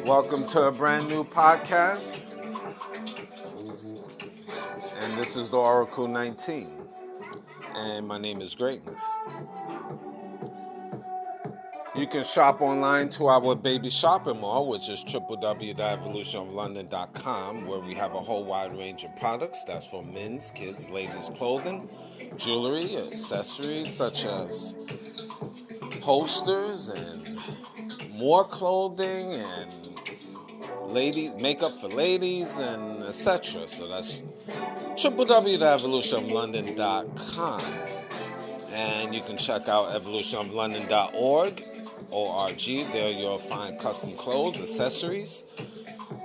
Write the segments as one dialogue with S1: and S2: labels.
S1: Welcome to a brand new podcast, and this is the Oracle 19, and my name is Greatness. You can shop online to our baby shopping mall, which is www.evolutionoflondon.com, where we have a whole wide range of products. That's for men's, kids, ladies' clothing, jewelry, accessories such as posters and more clothing and ladies makeup for ladies and etc. So that's www.evolutionoflondon.com, and you can check out evolutionoflondon.org. There you'll find custom clothes, accessories,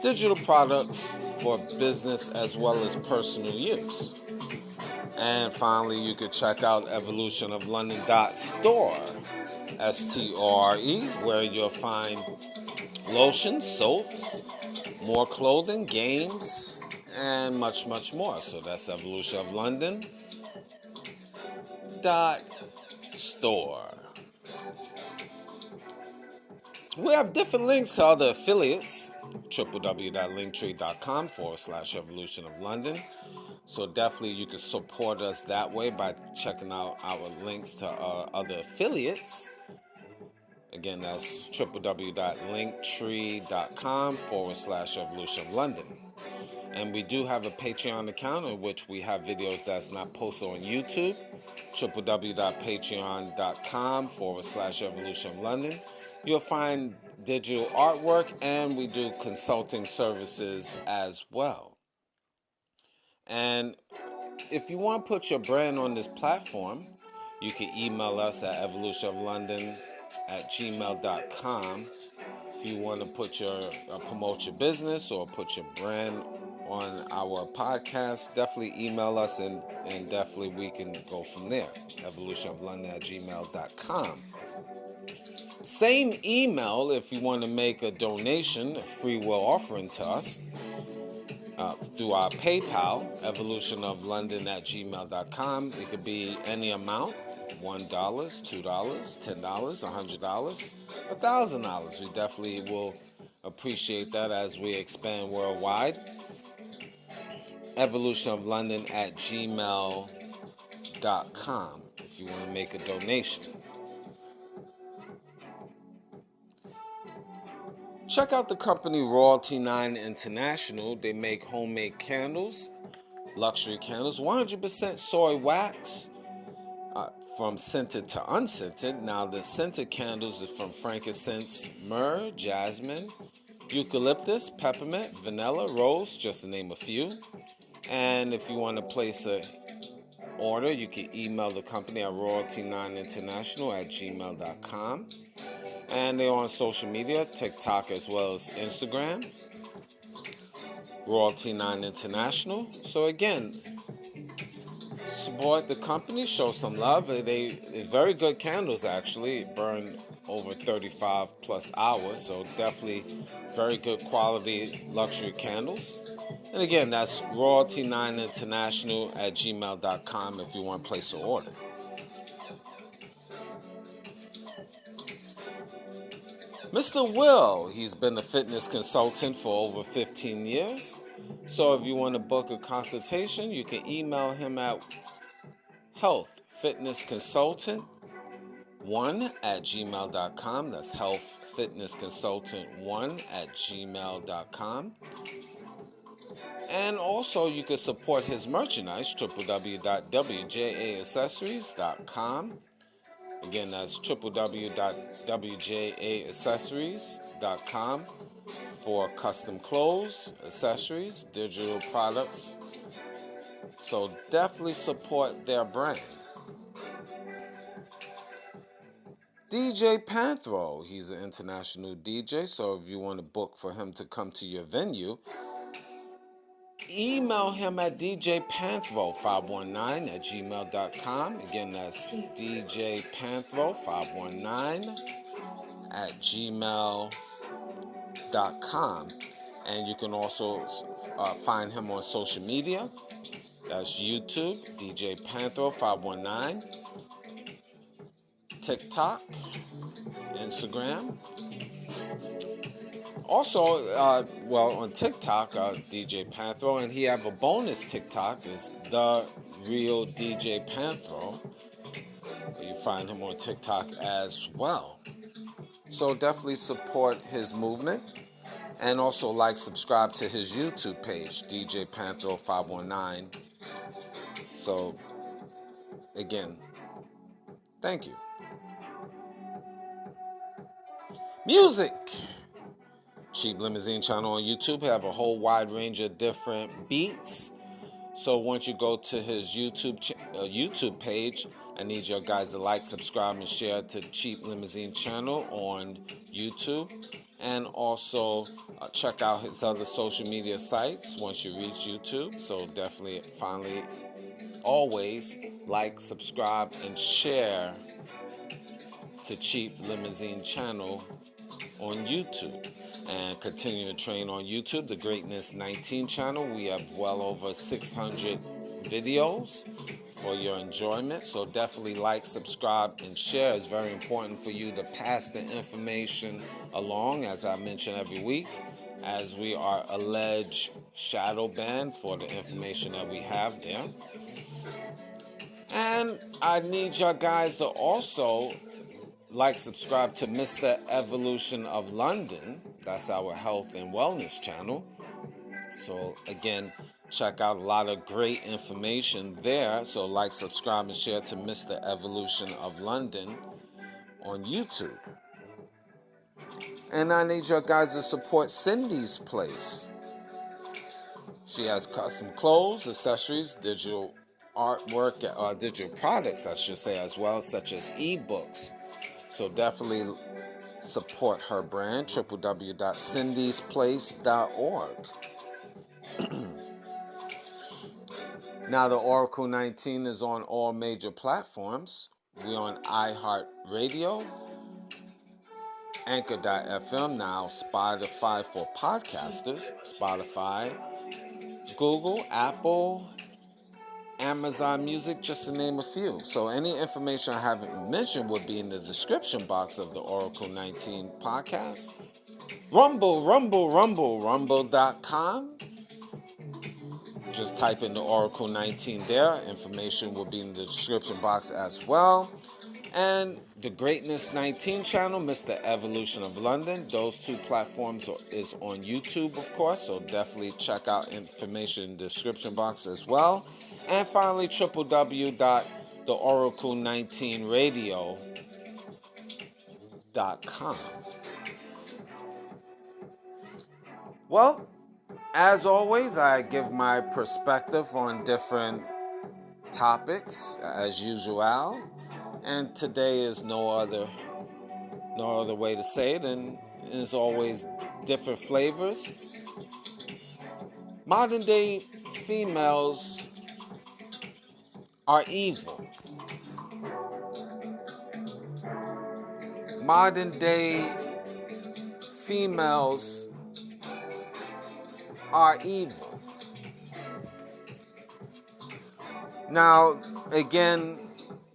S1: digital products for business as well as personal use. And finally, you can check out evolutionoflondon.store, STORE, where you'll find lotions, soaps, more clothing, games, and much, much more. So that's evolutionoflondon.store. We have different links to other affiliates, www.linktree.com/evolutionoflondon. So definitely you can support us that way by checking out our links to other affiliates. Again, that's www.linktree.com/evolutionoflondon. And we do have a Patreon account in which we have videos that's not posted on YouTube, www.patreon.com/evolutionoflondon. You'll find digital artwork, and we do consulting services as well. And if you want to put your brand on this platform, you can email us at evolutionoflondon@gmail.com. If you want to promote your business or put your brand on our podcast, definitely email us and definitely we can go from there. evolutionoflondon@gmail.com. Same email if you want to make a donation, a free will offering to us through our PayPal, evolutionoflondon@gmail.com. It could be any amount, $1, $2, $10, $100, $1,000. We definitely will appreciate that as we expand worldwide. evolutionoflondon@gmail.com if you want to make a donation. Check out the company Royalty 9 International. They make homemade candles, luxury candles, 100% soy wax, from scented to unscented. Now the scented candles are from frankincense, myrrh, jasmine, eucalyptus, peppermint, vanilla, rose, just to name a few. And if you want to place an order, you can email the company at royalty9international@gmail.com. And they're on social media, TikTok as well as Instagram, Royalty 9 International. So again, support the company, show some love. They're very good candles, actually. Burn over 35 plus hours, so definitely very good quality luxury candles. And again, that's royalty9international@gmail.com if you want to place an order. Mr. Will, he's been a fitness consultant for over 15 years. So if you want to book a consultation, you can email him at healthfitnessconsultant1@gmail.com. That's healthfitnessconsultant1@gmail.com. And also you can support his merchandise, www.wjaaccessories.com. Again, that's www.wjaaccessories.com for custom clothes, accessories, digital products. So definitely support their brand. DJ Panthro, he's an international DJ, so if you want to book for him to come to your venue, email him at djpanthro519@gmail.com. Again, that's djpanthro519@gmail.com. And you can also find him on social media. That's YouTube, DJ Panthro519, TikTok, Instagram. Also, on TikTok, DJ Panthro, and he have a bonus TikTok. It's the real DJ Panthro. You find him on TikTok as well. So definitely support his movement, and also subscribe to his YouTube page, DJ Panthro 519. So again, thank you. Music. Cheap Limousine channel on YouTube. We have a whole wide range of different beats. So once you go to his YouTube page, I need your guys to subscribe, and share to Cheap Limousine channel on YouTube. And also check out his other social media sites once you reach YouTube. So definitely, finally, always subscribe, and share to Cheap Limousine channel on YouTube. And continue to train on YouTube, the Greatness 19 channel. We have well over 600 videos for your enjoyment. So definitely subscribe, and share. It's very important for you to pass the information along, as I mention every week, as we are alleged shadow banned for the information that we have there. And I need y'all guys to also subscribe to Mr. Evolution of London. That's our health and wellness channel. So again, check out a lot of great information there. So subscribe, and share to Mr. Evolution of London on YouTube. And I need your guys to support Cindy's Place. She has custom clothes, accessories, digital artwork, digital products, I should say, as well, such as ebooks. So definitely support her brand, www.cindysplace.org. Now, the Oracle 19 is on all major platforms. We're on iHeartRadio, Anchor.fm, now Spotify for podcasters, Spotify, Google, Apple, Amazon Music, just to name a few. So any information I haven't mentioned would be in the description box of the Oracle 19 podcast. Rumble.com. Just type in the Oracle 19 there. Information will be in the description box as well. And the Greatness 19 channel, Mr. Evolution of London. Those two platforms is on YouTube, of course. So definitely check out information in the description box as well. And finally, www.theoracle19radio.com. Well, as always, I give my perspective on different topics as usual, and today is no other way to say it, and as always, different flavors. Modern day females are evil. Modern day females are evil. Now, again,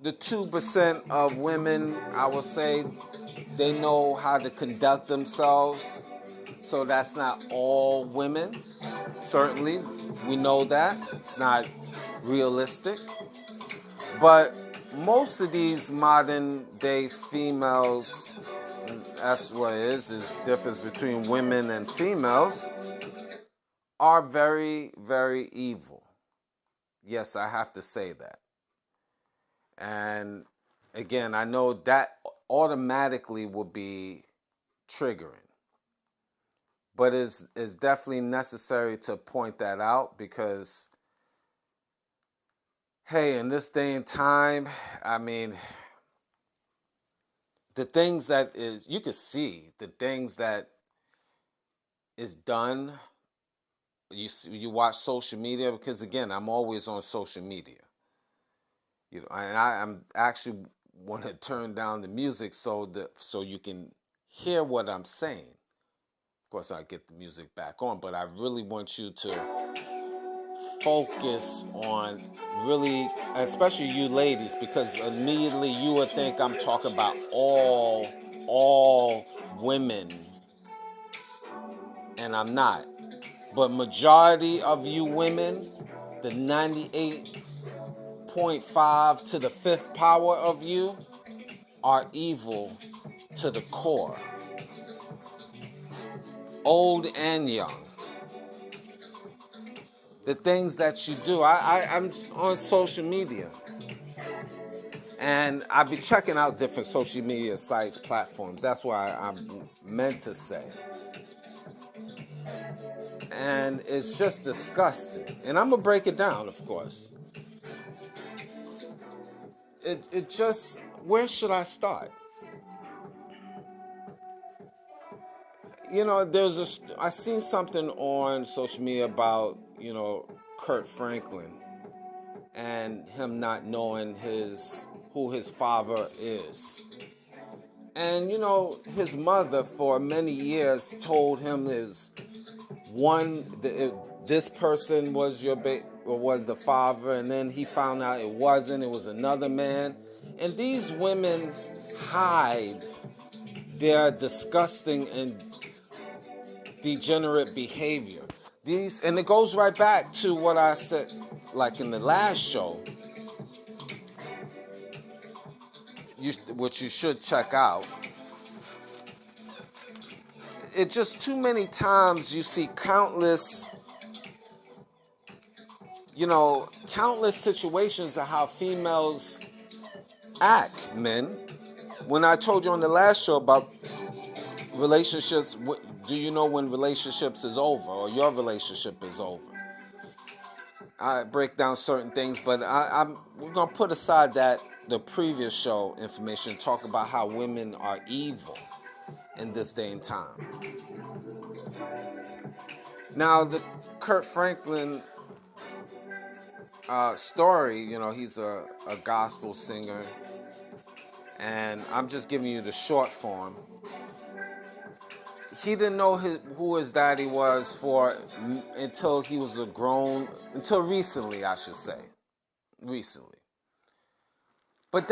S1: the 2% of women, I will say, they know how to conduct themselves. So that's not all women. Certainly, we know that. It's not realistic. But most of these modern day females, that's what it is difference between women and females, are very, very evil. Yes, I have to say that. And again, I know that automatically would be triggering. But it's definitely necessary to point that out, because Hey, in this day and time, I mean, the things that is, you can see the things that is done. You watch social media because again, I'm always on social media. And I'm actually want to turn down the music so you can hear what I'm saying. Of course, I get the music back on, but I really want you to focus on really, especially you ladies, because immediately you would think I'm talking about all women, and I'm not. But majority of you women, the 98.5 to the fifth power of you, are evil to the core, old and young. The things that you do, I'm on social media, and I be checking out different social media sites, platforms. That's what I'm meant to say. And it's just disgusting. And I'm gonna break it down, of course. It just, where should I start? I seen something on social media about, Kurt Franklin and him not knowing who his father is. And his mother for many years told him this person was was the father, and then he found out it wasn't. It was another man. And these women hide their disgusting and degenerate behavior. And it goes right back to what I said, like in the last show, which you should check out. It just too many times you see countless situations of how females act, men. When I told you on the last show about relationships, do you know when relationships is over or your relationship is over? I break down certain things, but we're gonna put aside the previous show information, talk about how women are evil in this day and time. Now, the Kurt Franklin story, he's a gospel singer, and I'm just giving you the short form. He didn't know who his daddy was until he was until recently, I should say. Recently. But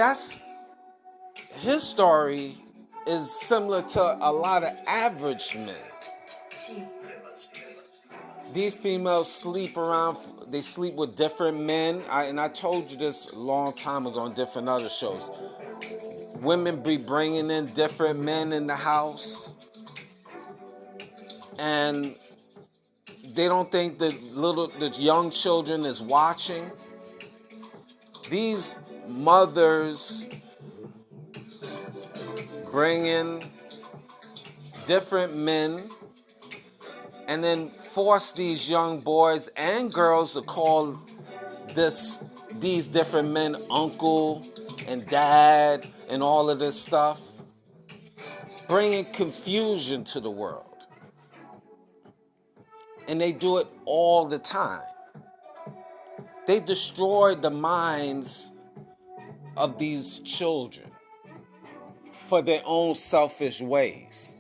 S1: his story is similar to a lot of average men. These females sleep around, they sleep with different men. And I told you this a long time ago on different other shows. Women be bringing in different men in the house, and they don't think the young children is watching. These mothers bring in different men and then force these young boys and girls to call these different men uncle and dad and all of this stuff, bringing confusion to the world. And they do it all the time. They destroy the minds of these children for their own selfish ways.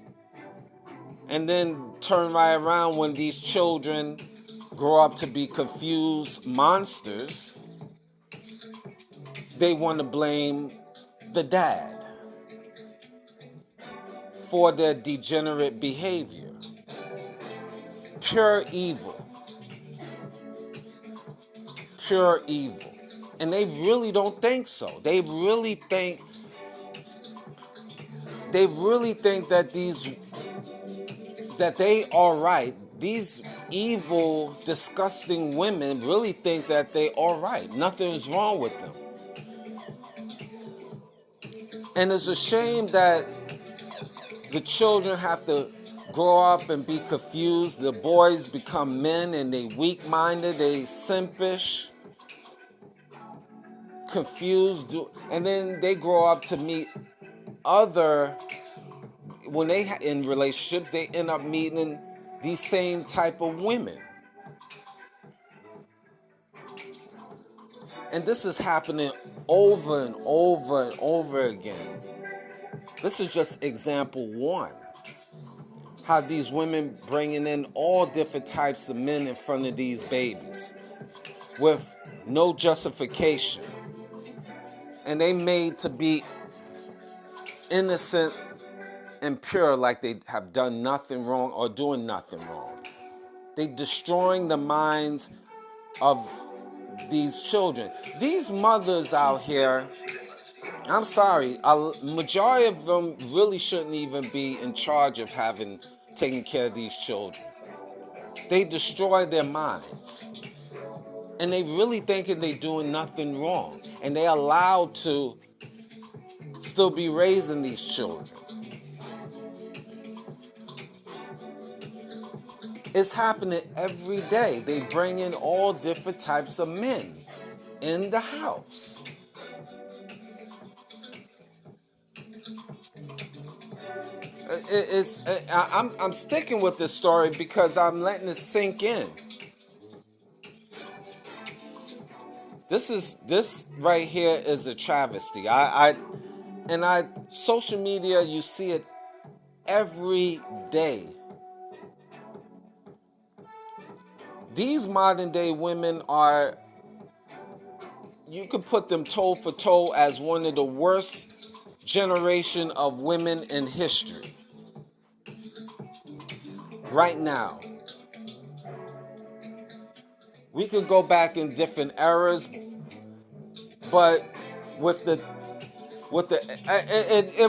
S1: And then turn right around when these children grow up to be confused monsters, they want to blame the dad for their degenerate behavior. Pure evil. Pure evil. And they really don't think so. They really think that they are right. These evil, disgusting women really think that they are right. Nothing is wrong with them. And it's a shame that the children have to grow up and be confused. The boys become men and they weak-minded, they simpish. confused, and then they grow up to meet other, when they in relationships, they end up meeting these same type of women. And this is happening over and over and over again. This is just example one. How these women bringing in all different types of men in front of these babies with no justification. And they made to be innocent and pure, like they have done nothing wrong or doing nothing wrong. They destroying the minds of these children. These mothers out here, I'm sorry, a majority of them really shouldn't even be in charge of taking care of these children. They destroy their minds. And they really thinking they doing nothing wrong. And they allowed to still be raising these children. It's happening every day. They bring in all different types of men in the house. I'm sticking with this story because I'm letting it sink in. This right here is a travesty. Social media, you see it every day. These modern day women are, you could put them toe for toe as one of the worst generation of women in history. Right now. We could go back in different eras, but it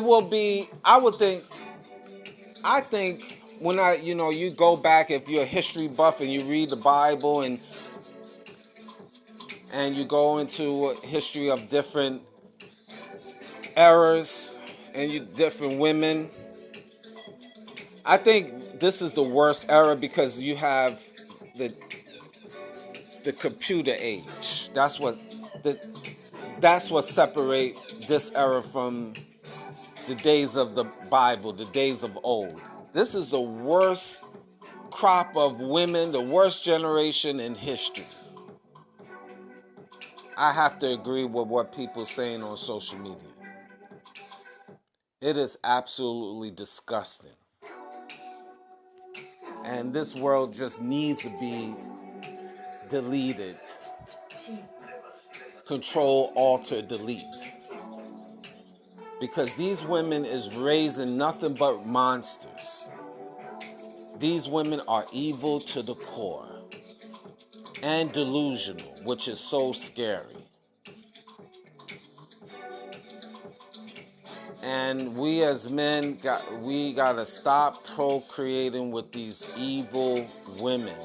S1: will be, I think when you go back, if you're a history buff and you read the Bible and you go into a history of different eras and different women, I think this is the worst era because you have the computer age. That's what separates this era from the days of the Bible, the days of old. This is the worst crop of women, the worst generation in history. I have to agree with what people are saying on social media. It is absolutely disgusting. And this world just needs to be deleted. Control, alter, delete. Because these women is raising nothing but monsters. These women are evil to the core and delusional, which is so scary. And we as men gotta stop procreating with these evil women.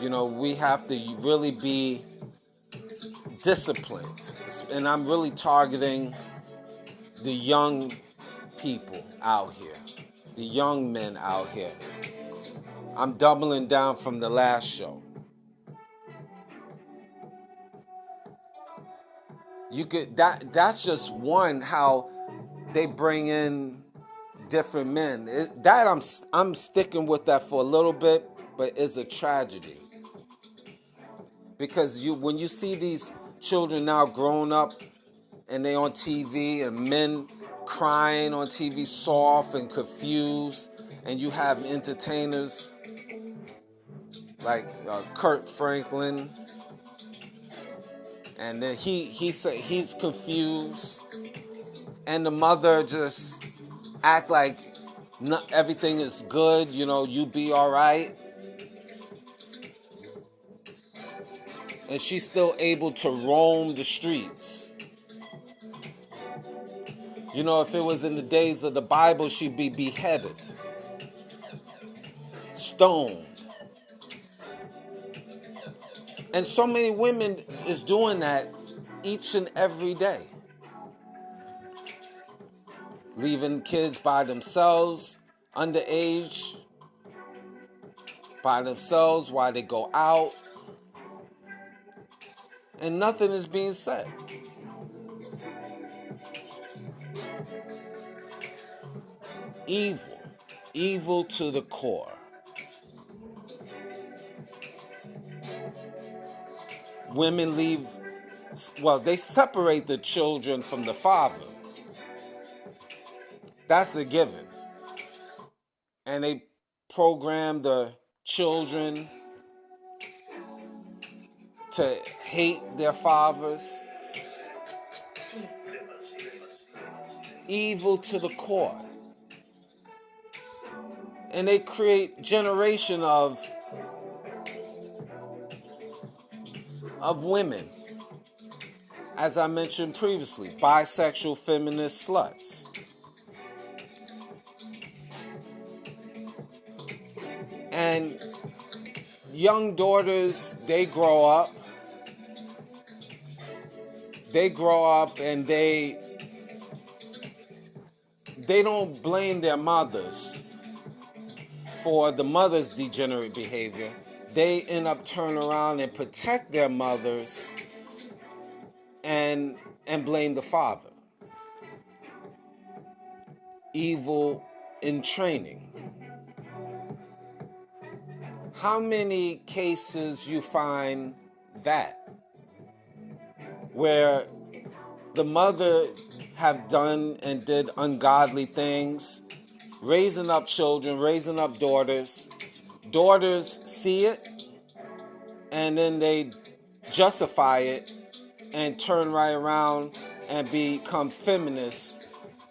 S1: We have to really be disciplined. And I'm really targeting the young people out here, the young men out here. I'm doubling down from the last show. That's just one, how they bring in different men. I'm sticking with that for a little bit, but it's a tragedy. Because when you see these children now grown up and they on TV and men crying on TV, soft and confused, and you have entertainers like Kurt Franklin, and then he said he's confused, and the mother just act like everything is good, you be all right, and she's still able to roam the streets. If it was in the days of the Bible, she'd be beheaded, stoned. And so many women is doing that each and every day. Leaving kids by themselves, underage, by themselves while they go out. and nothing is being said. Evil. Evil to the core. Women leave, well, they separate the children from the father. That's a given. And they program the children to hate their fathers. Evil to the core. And they create generation of women, as I mentioned previously, bisexual feminist sluts. And young daughters, they grow up and they don't blame their mothers for the mother's degenerate behavior. They end up turning around and protect their mothers and blame the father. Evil in training. How many cases you find that where the mother have done and did ungodly things, raising up children, raising up daughters. Daughters see it and then they justify it and turn right around and become feminists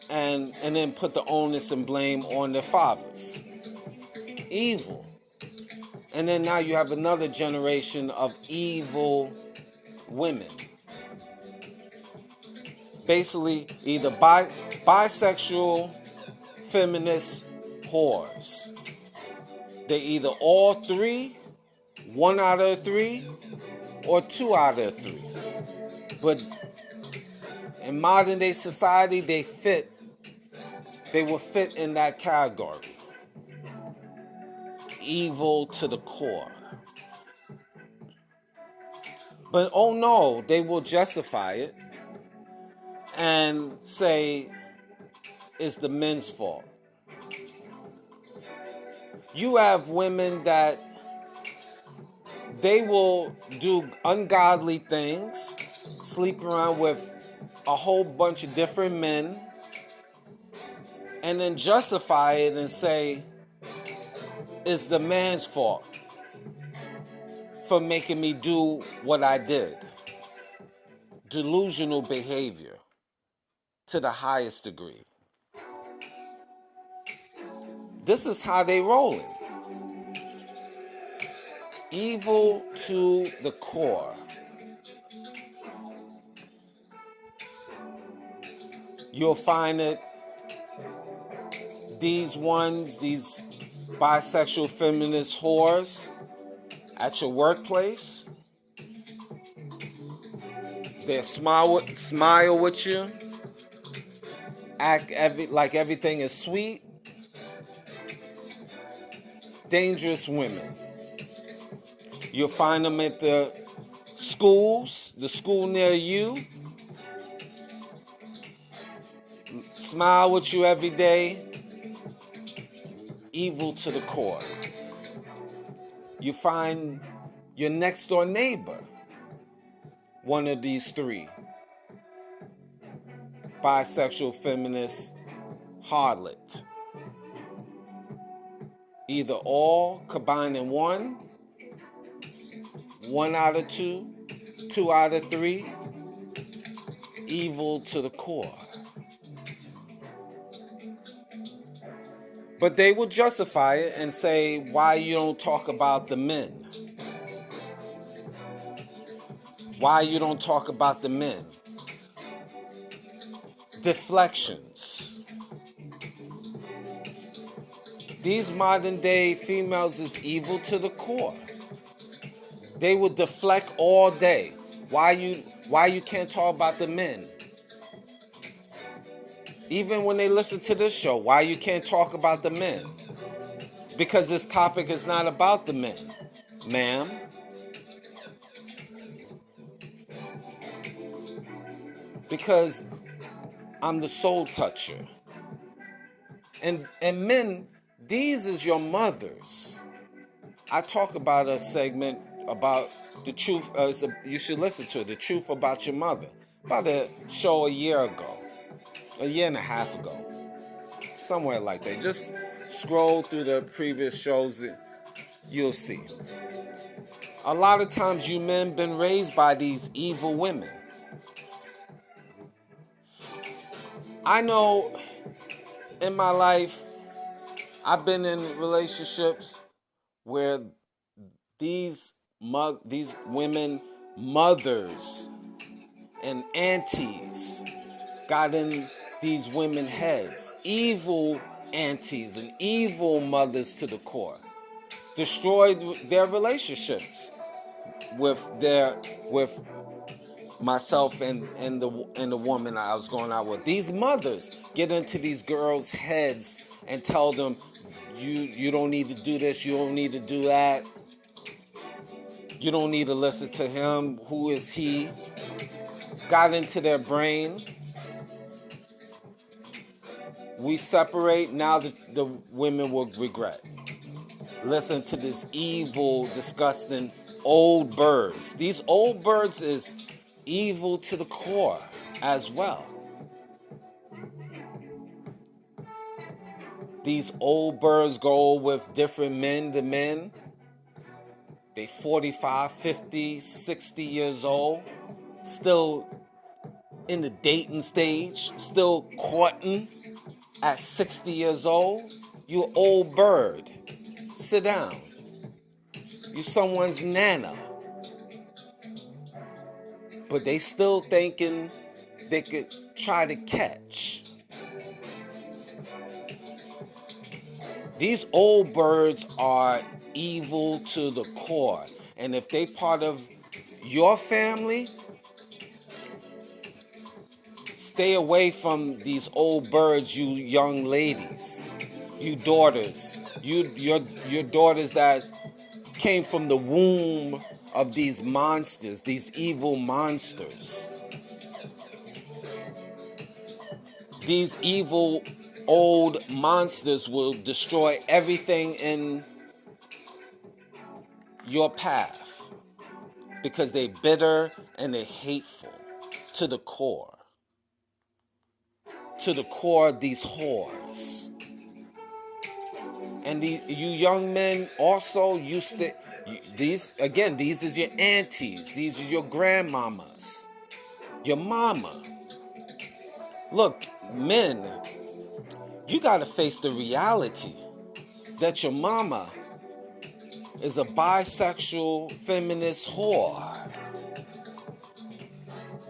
S1: and then put the onus and blame on their fathers. Evil. And then now you have another generation of evil women. Basically, either bisexual feminist whores. They either all three, one out of three, or two out of three. But in modern day society, they will fit in that category. Evil to the core. But oh no, they will justify it and say it's the men's fault. You have women that they will do ungodly things, sleep around with a whole bunch of different men, and then justify it and say it's the man's fault for making me do what I did. Delusional behavior to the highest degree. This is how they rolling. Evil to the core. You'll find it, these bisexual feminist whores at your workplace. They smile with you, act like everything is sweet. Dangerous women. You'll find them at the schools, the school near you. Smile with you every day. Evil to the core. You find your next door neighbor, one of these three. Bisexual, feminist, harlot. Either all combined in one out of two, two out of three. Evil to the core. But they will justify it and say, why you don't talk about the men? Why you don't talk about the men? Deflections. These modern day females is evil to the core. They will deflect all day. Why you can't talk about the men? Even when they listen to this show, why you can't talk about the men? Because this topic is not about the men, ma'am. because I'm the soul toucher. And men, these is your mothers. I talk about a segment about the truth. You should listen to it, the truth about your mother. About a show a year and a half ago, somewhere like that. Just scroll through the previous shows, you'll see. A lot of times you men been raised by these evil women. I know in my life, I've been in relationships where these women, mothers and aunties, got in these women heads. Evil aunties and evil mothers to the core. Destroyed their relationships with myself and the woman I was going out with. These mothers get into these girls' heads and tell them, you don't need to do this, you don't need to do that, you don't need to listen to him. Who is he? Got into their brain. We separate. Now the women will regret. Listen to this evil, disgusting old birds. These old birds is evil to the core as well. These old birds go with different men. The men, they 45, 50, 60 years old, still in the dating stage, still courting at 60 years old. You old bird. Sit down. You someone's nana. But they still thinking they could try to catch. These old birds are evil to the core. And if they part of your family, stay away from these old birds, you young ladies. You daughters. Your daughters that came from the womb of these monsters, these evil monsters. These evil old monsters will destroy everything in your path because they bitter and they hateful to the core. To the core, these whores. And you young men also used to, these is your aunties, these are your grandmamas, your mama. Look, men, you gotta face the reality that your mama is a bisexual feminist whore.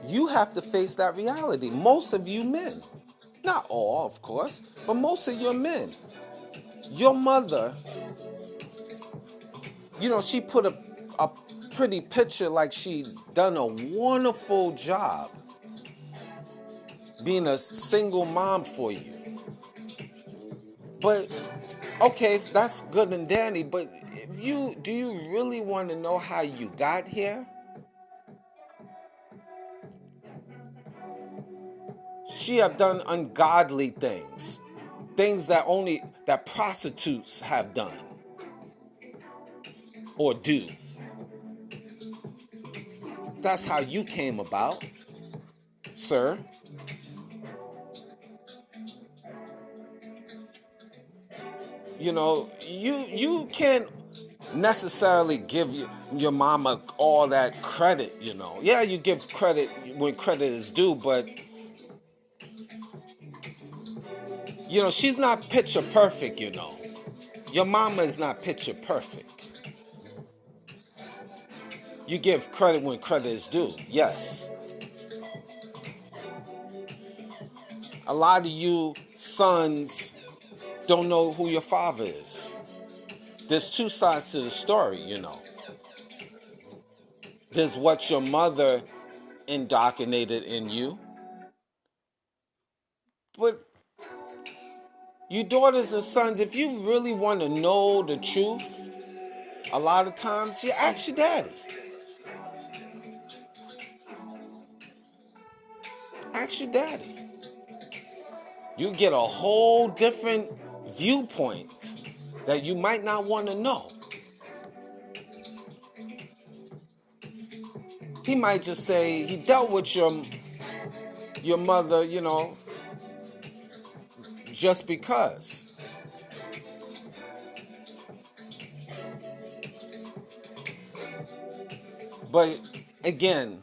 S1: You have to face that reality. Most of you men, not all, of course, but most of your men. Your mother, she put a pretty picture like she done a wonderful job being a single mom for you. But okay, that's good and dandy, but do you really want to know how you got here? She have done ungodly things that prostitutes have done or do. That's how you came about, sir. You can't necessarily give your mama all that credit. Yeah, you give credit when credit is due, but she's not picture perfect. Your mama is not picture perfect. You give credit when credit is due. Yes. A lot of you sons don't know who your father is. There's two sides to the story. There's what your mother indoctrinated in you, but you daughters and sons, if you really want to know the truth, a lot of times you ask your daddy. Ask your daddy. You get a whole different viewpoint that you might not want to know. He might just say he dealt with your mother, just because. But again,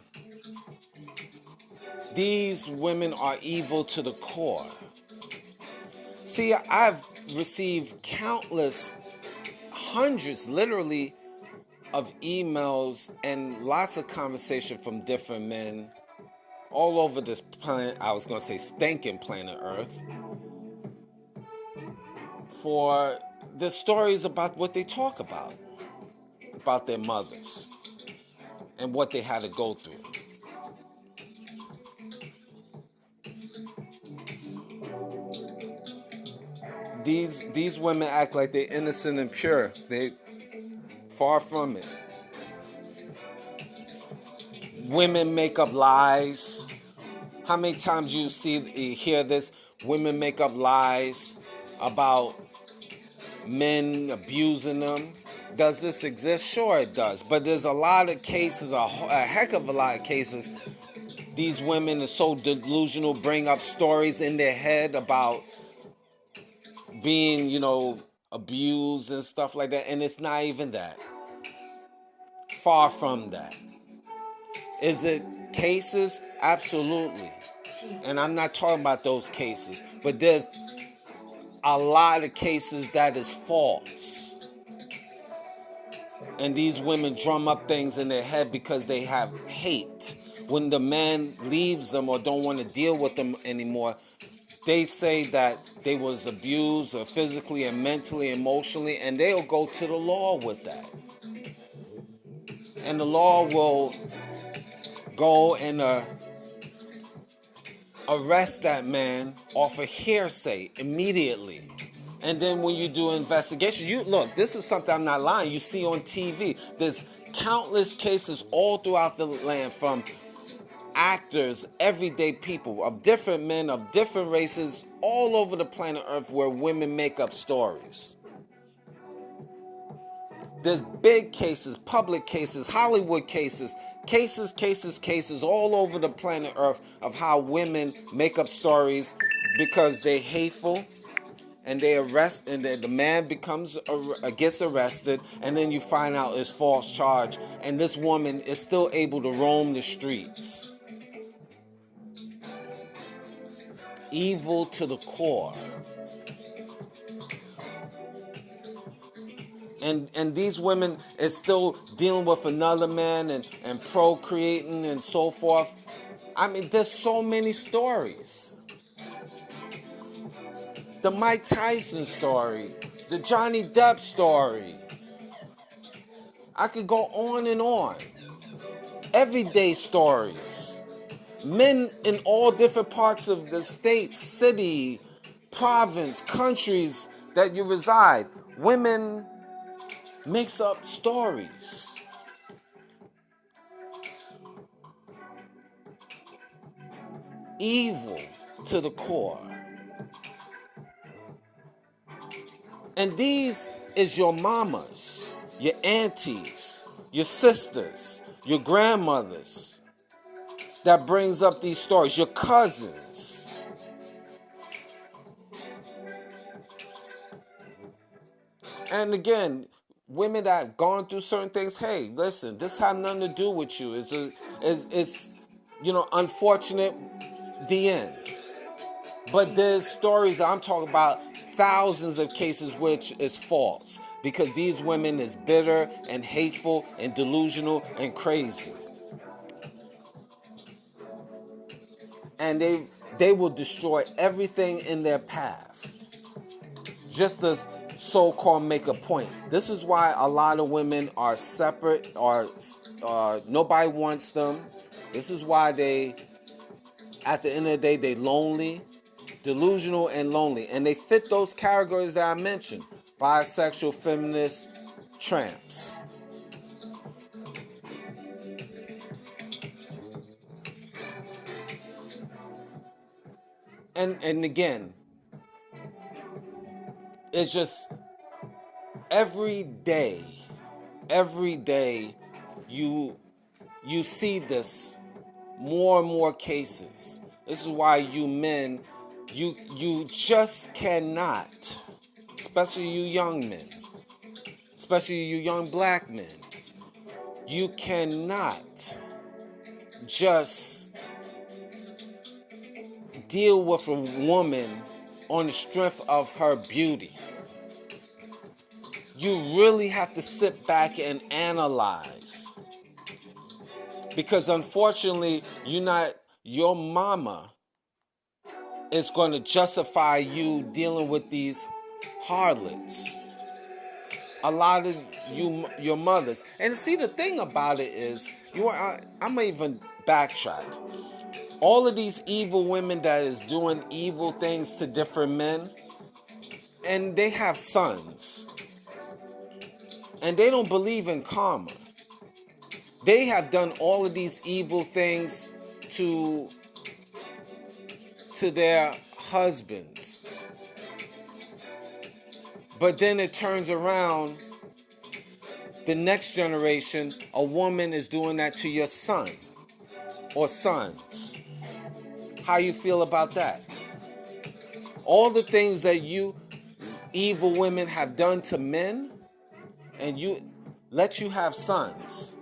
S1: these women are evil to the core. See, I've received countless, hundreds, literally, of emails and lots of conversation from different men all over this planet. I was going to say stinking planet Earth, for the stories about what they talk about their mothers and what they had to go through. These women act like they're innocent and pure. They far from it. Women make up lies. How many times you hear this? Women make up lies about men abusing them. Does this exist? Sure it does. But there's a lot of cases, a heck of a lot of cases. These women are so delusional, bring up stories in their head about being, abused and stuff like that. And it's not even that. Far from that. Is it cases? Absolutely. And I'm not talking about those cases. But there's a lot of cases that is false. And these women drum up things in their head because they have hate. When the man leaves them or don't want to deal with them anymore, they say that they was abused or physically and mentally, emotionally, and they'll go to the law with that. And the law will go and arrest that man off of hearsay immediately. And then when you do an investigation, look, this is something I'm not lying. You see on TV, there's countless cases all throughout the land from actors, everyday people of different men, of different races, all over the planet Earth where women make up stories. There's big cases, public cases, Hollywood cases all over the planet Earth of how women make up stories because they're hateful. And they arrest, and the man gets arrested, and then you find out it's false charge, and this woman is still able to roam the streets. Evil to the core. And these women is still dealing with another man and procreating and so forth. I mean, there's so many stories. The Mike Tyson story, the Johnny Depp story. I could go on and on. Everyday stories. Men in all different parts of the state, city, province, countries that you reside. Women mix up stories. Evil to the core. And these is your mamas, your aunties, your sisters, your grandmothers that brings up these stories, your cousins. And again, women that have gone through certain things, hey, listen, this has nothing to do with you. It's unfortunate, the end. But there's stories I'm talking about, thousands of cases which is false because these women is bitter and hateful and delusional and crazy. And they will destroy everything in their path just to so-called make a point. This is why a lot of women are separate or nobody wants them. This is why at the end of the day, they lonely, delusional and lonely. And they fit those categories that I mentioned. Bisexual, feminist, tramps. And again, it's just every day, you you see this more and more cases. This is why you men, you just cannot, especially you young men, especially you young black men, you cannot just deal with a woman on the strength of her beauty. You really have to sit back and analyze. Because unfortunately, your mama is going to justify you dealing with these harlots. A lot of your mothers. And see, the thing about it is, I'm going to even backtrack. All of these evil women that is doing evil things to different men, and they have sons, and they don't believe in karma. They have done all of these evil things to their husbands. But then it turns around, the next generation, a woman is doing that to your son or sons. How you feel about that? All the things that you evil women have done to men, and you let you have sons.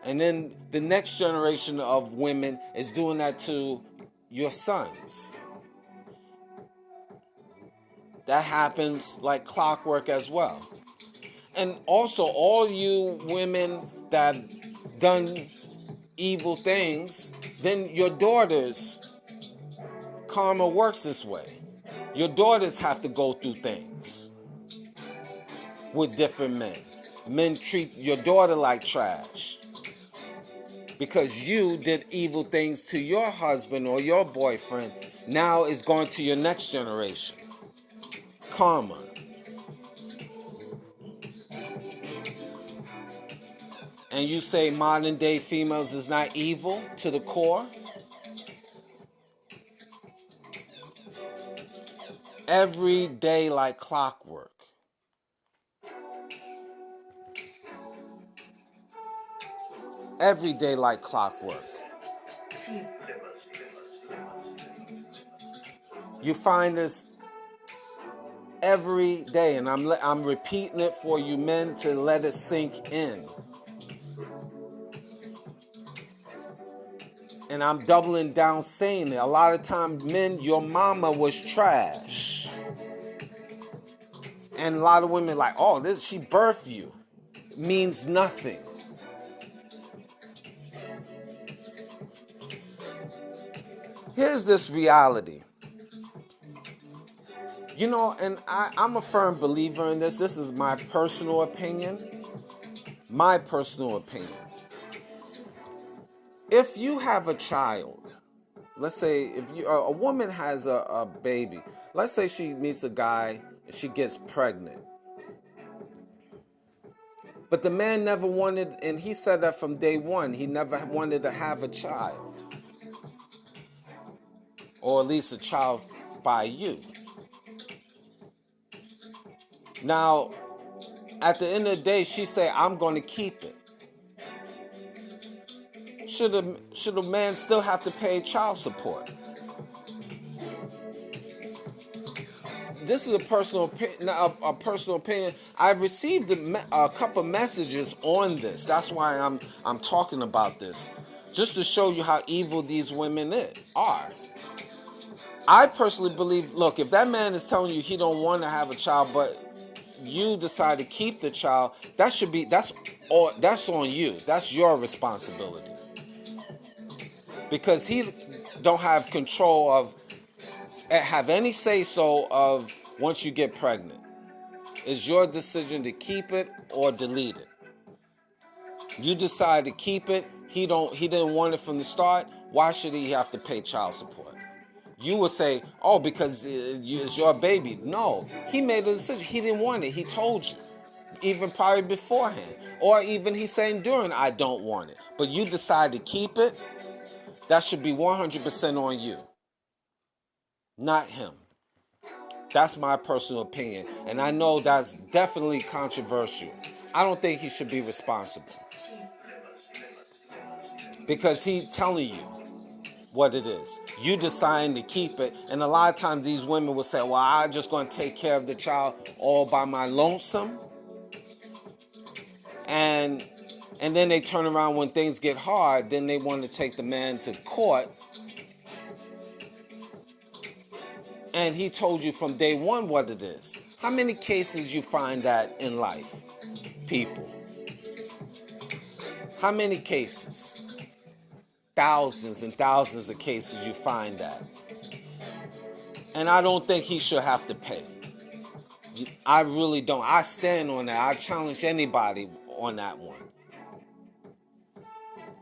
S1: And then the next generation of women is doing that to your sons. That happens like clockwork as well. And also, all you women that done evil things, then your daughters, karma works this way. Your daughters have to go through things with different men. Men treat your daughter like trash because you did evil things to your husband or your boyfriend. Now it's going to your next generation. Karma. And you say modern day females is not evil to the core? Every day like clockwork. Every day like clockwork. You find this every day, and I'm repeating it for you men to let it sink in. And I'm doubling down saying it. A lot of times, men, your mama was trash. And a lot of women like, oh, she birthed you. It means nothing. Here's this reality. You know, and I'm a firm believer in this. This is my personal opinion. My personal opinion. If you have a child, let's say if a woman has a baby, let's say she meets a guy and she gets pregnant. But the man never wanted, and he said that from day one, he never wanted to have a child. Or at least a child by you. Now, at the end of the day, she say, I'm going to keep it. Should a man still have to pay child support? This is a personal opinion. I've received a couple messages on this. That's why I'm talking about this, just to show you how evil these women are. I personally believe, look, if that man is telling you he don't want to have a child, but you decide to keep the child, that's on you. That's your responsibility. Because he don't have control of, have any say-so of once you get pregnant. It's your decision to keep it or delete it. You decide to keep it. He didn't want it from the start. Why should he have to pay child support? You would say, oh, because it's your baby. No, he made a decision. He didn't want it. He told you, even probably beforehand. Or even he's saying during, I don't want it. But you decide to keep it. that should be 100% on you, not him. That's my personal opinion. And I know that's definitely controversial. I don't think he should be responsible. Because he's telling you what it is. You deciding to keep it. And a lot of times these women will say, well, I'm just going to take care of the child all by my lonesome. And then they turn around when things get hard, then they want to take the man to court. And he told you from day one what it is. How many cases you find that in life, people? How many cases? Thousands and thousands of cases you find that. And I don't think he should have to pay. I really don't. I stand on that. I challenge anybody on that one.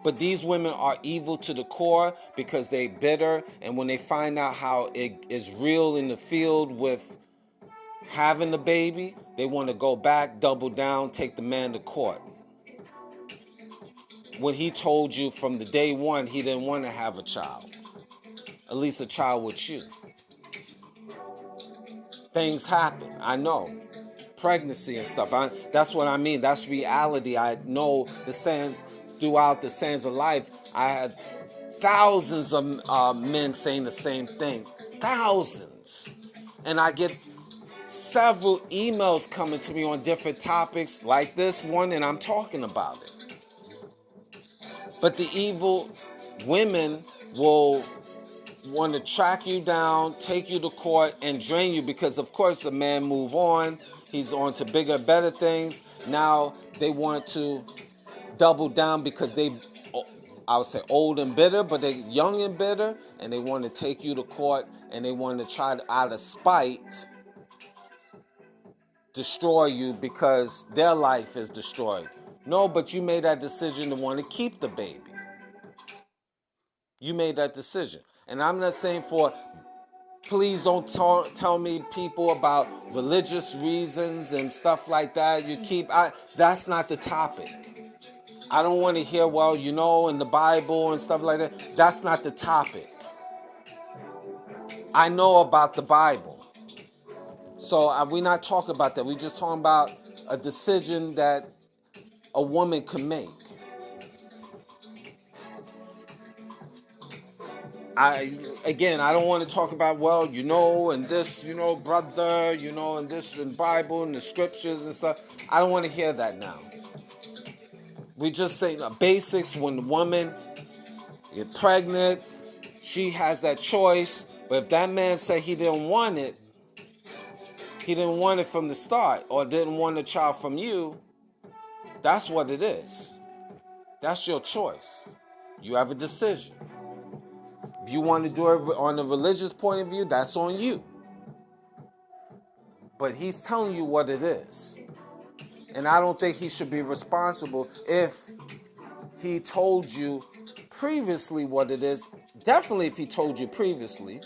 S1: But these women are evil to the core because they bitter, and when they find out how it is real in the field with having the baby, they want to go back, double down, take the man to court. When he told you from the day one he didn't want to have a child, at least a child with you. Things happen, I know. Pregnancy and stuff. That's what I mean. That's reality. I know the sands throughout the sands of life. I had thousands of men saying the same thing. Thousands. And I get several emails coming to me on different topics like this one, and I'm talking about it. But the evil women will want to track you down, take you to court, and drain you because, of course, the man move on. He's on to bigger, better things. Now they want to double down because they, I would say, old and bitter, but they're young and bitter, and they want to take you to court, and they want to try to, out of spite, destroy you because their life is destroyed. No, but you made that decision to want to keep the baby. You made that decision. And I'm not saying please don't tell me people about religious reasons and stuff like that. That's not the topic. I don't want to hear, well, in the Bible and stuff like that. That's not the topic. I know about the Bible. So we're not talking about that. We're just talking about a decision that a woman can make. I don't want to talk about, and this, brother, and this and Bible and the scriptures and stuff. I don't want to hear that now. We just say the basics. When the woman get pregnant, she has that choice. But if that man said he didn't want it from the start, or didn't want a child from you, that's what it is. That's your choice. You have a decision. If you want to do it on a religious point of view, that's on you. But he's telling you what it is. And I don't think he should be responsible if he told you previously what it is. Definitely if he told you previously,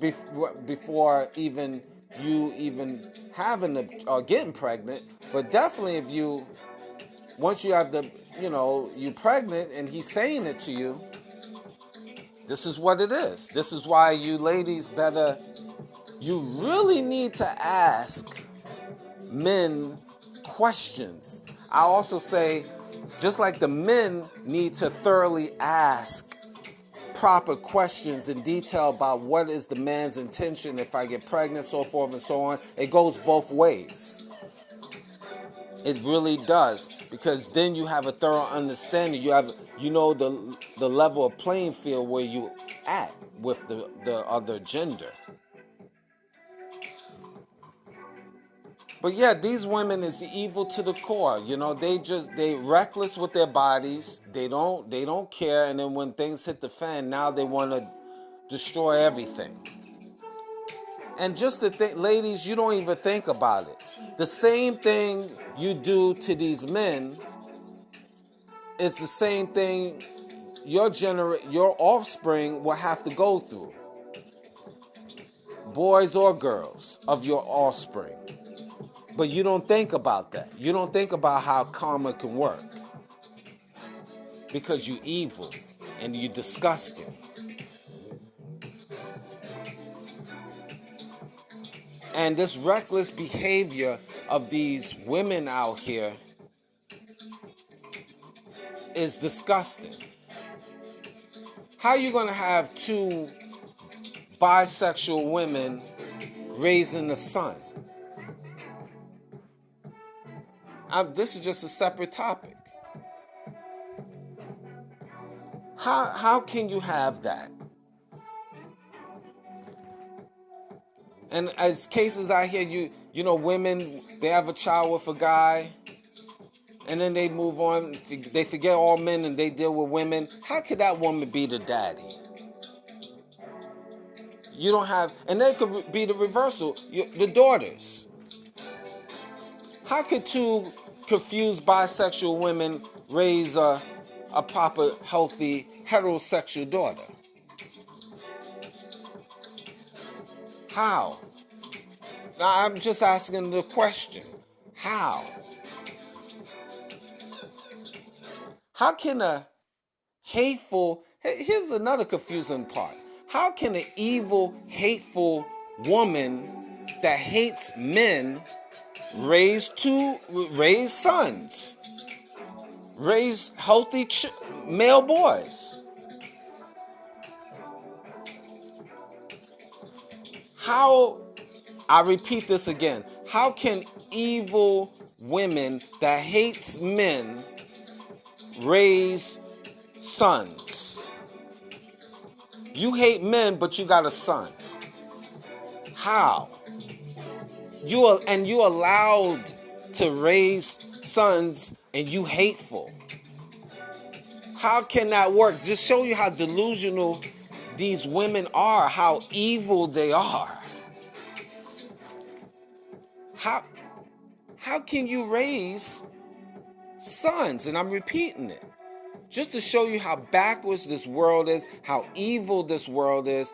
S1: before even having getting pregnant. But definitely if once you have you pregnant and he's saying it to you, this is what it is. This is why you ladies you really need to ask men questions. I also say, just like the men need to thoroughly ask proper questions in detail about what is the man's intention if I get pregnant, so forth and so on. It goes both ways. It really does, because then you have a thorough understanding. You have, the level of playing field where you at with the other gender. But yeah, these women is evil to the core. They reckless with their bodies. They don't care. And then when things hit the fan, now they want to destroy everything. And just to think, ladies, you don't even think about it. The same thing you do to these men is the same thing your offspring will have to go through. Boys or girls of your offspring. But you don't think about that. You don't think about how karma can work. Because you're evil. and you're disgusting. And this reckless behavior of these women out here is disgusting. How are you going to have two bisexual women raising a son? This is just a separate topic. How can you have that? And as cases I hear, you know, women, they have a child with a guy, and then they move on. They forget all men and they deal with women. How could that woman be the daddy? You don't have, and they could be the reversal, the daughters. How could two confused bisexual women raise a proper, healthy, heterosexual daughter? How? Now, I'm just asking the question. How? How can a hateful, here's another confusing part. How can an evil, hateful woman that hates men raise sons, raise healthy male boys? How, I repeat this again, how can evil women that hates men raise sons? You hate men, but you got a son. How? You allowed to raise sons and you hateful. How can that work? Just show you how delusional these women are, how evil they are. How can you raise sons? And I'm repeating it. Just to show you how backwards this world is, how evil this world is,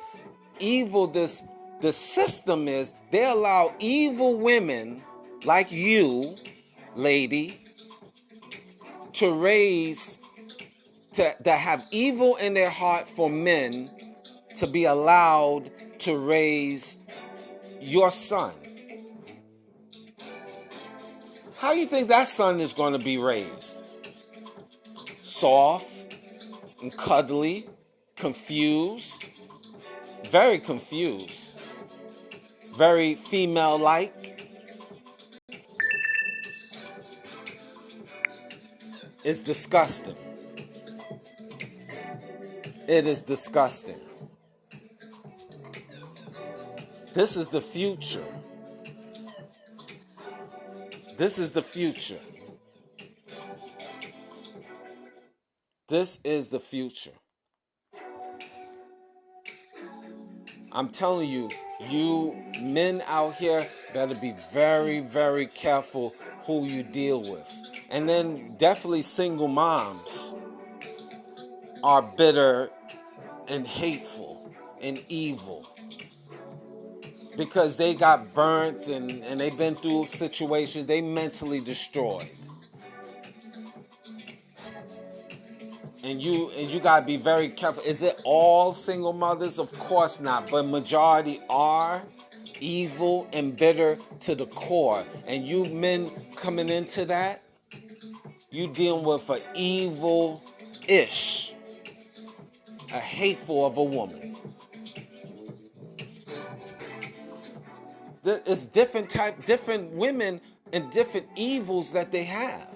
S1: evil the system is. They allow evil women like you, lady, to have evil in their heart for men, to be allowed to raise your son. How do you think that son is going to be raised? Soft and cuddly, confused, very confused, very female-like. It's disgusting. It is disgusting. This is the future. This is the future. This is the future. I'm telling you, you men out here better be very, very careful who you deal with. And then definitely single moms are bitter and hateful and evil because they got burnt and they've been through situations, they mentally destroyed. And you gotta be very careful. Is it all single mothers? Of course not, but majority are evil and bitter to the core. And you men coming into that, you dealing with an evil-ish, a hateful of a woman. It's different women and different evils that they have.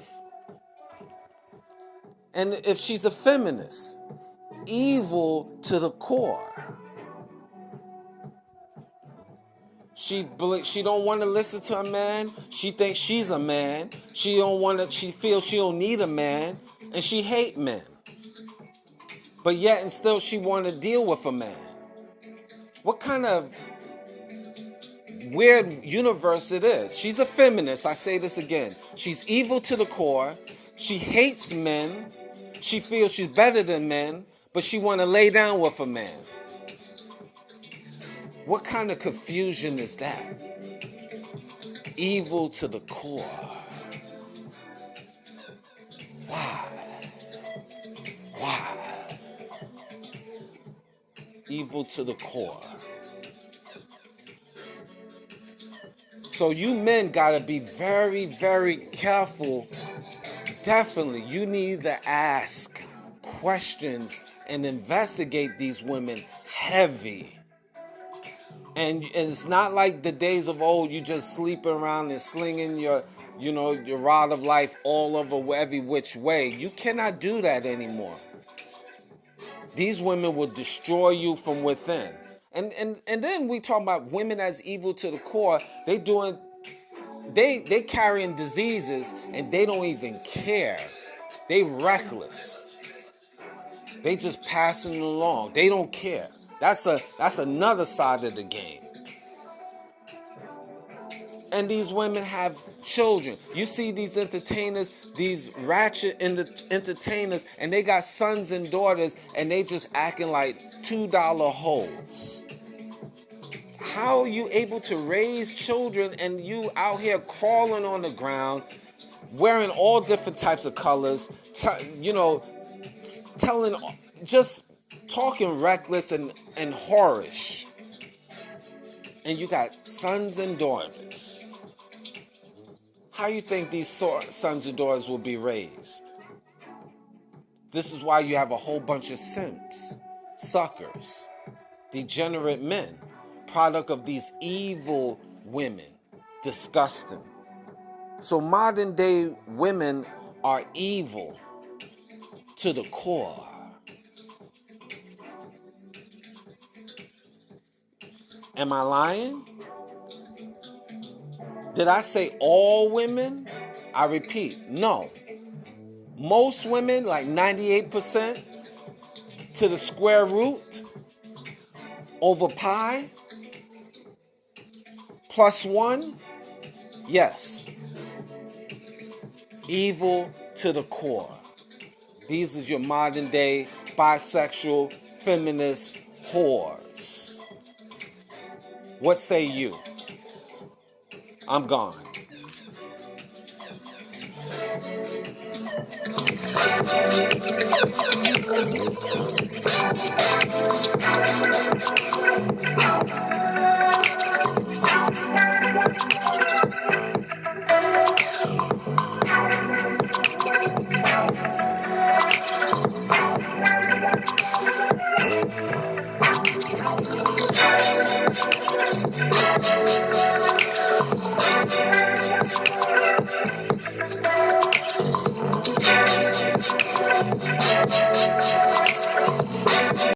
S1: And if she's a feminist, evil to the core. She don't want to listen to a man. She thinks she's a man. She feels she don't need a man, and she hate men. But yet and still she want to deal with a man. What kind of weird universe it is? She's a feminist. I say this again. She's evil to the core. She hates men. She feels she's better than men, but she want to lay down with a man. What kind of confusion is that? Evil to the core. Why? Why? evil to the core. So you men gotta be very, very careful. Definitely, you need to ask questions and investigate these women heavy. And it's not like the days of old, you just sleeping around and slinging your rod of life all over every which way. You cannot do that anymore. These women will destroy you from within. And then we talk about women as evil to the core. They carrying diseases and they don't even care. They reckless. They just passing it along. They don't care. That's another side of the game. And these women have children. You see these entertainers, these ratchet entertainers, and they got sons and daughters, and they just acting like $2 hoes. How are you able to raise children and you out here crawling on the ground, wearing all different types of colors, telling, just talking reckless and whorish. And you got sons and daughters. How you think these sons and daughters will be raised? This is why you have a whole bunch of simps, suckers, degenerate men, product of these evil women. Disgusting. So modern day women are evil to the core. Am I lying? Did I say all women? I repeat, no. Most women, like 98% to the square root over pi plus 1, yes. Evil to the core. These is your modern day bisexual feminist whores. What say you? I'm gone.